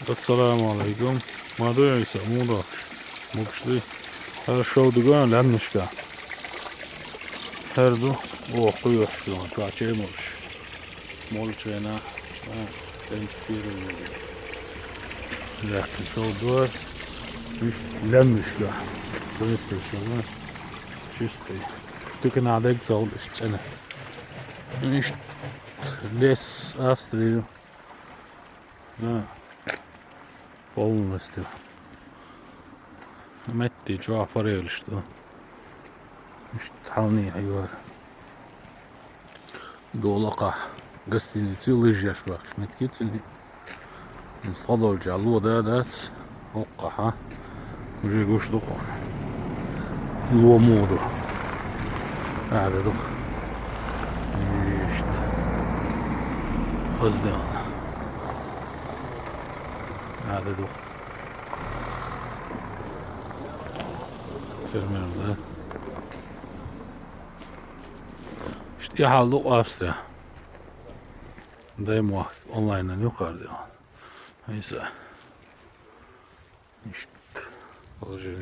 Assalamu alaikum. Madonna Muda. Mokšli. Her šaudu gan lemniška. Her du. O, kojuš tu. Kače moš. Molčena. Ten spiru. Zahti šaudu var. Just lemniška. To je specijalno. Čisto. Tukaj nadek zal iščene. Nicht les Австрию. Да. Полностью. Metti Cafer işte. İşte hani hayvar. Dolaka. Гостиницы лыжи бak. Меткитили. Install جالو ده وقها. وجي قش دخو. لو مودو. هذا دخ. İşte. Hızlı. Hadi dok. Filmlerim de. İşte halde Avusturya. Daima online'dan yukarıda. Neyse. İşte. Olacak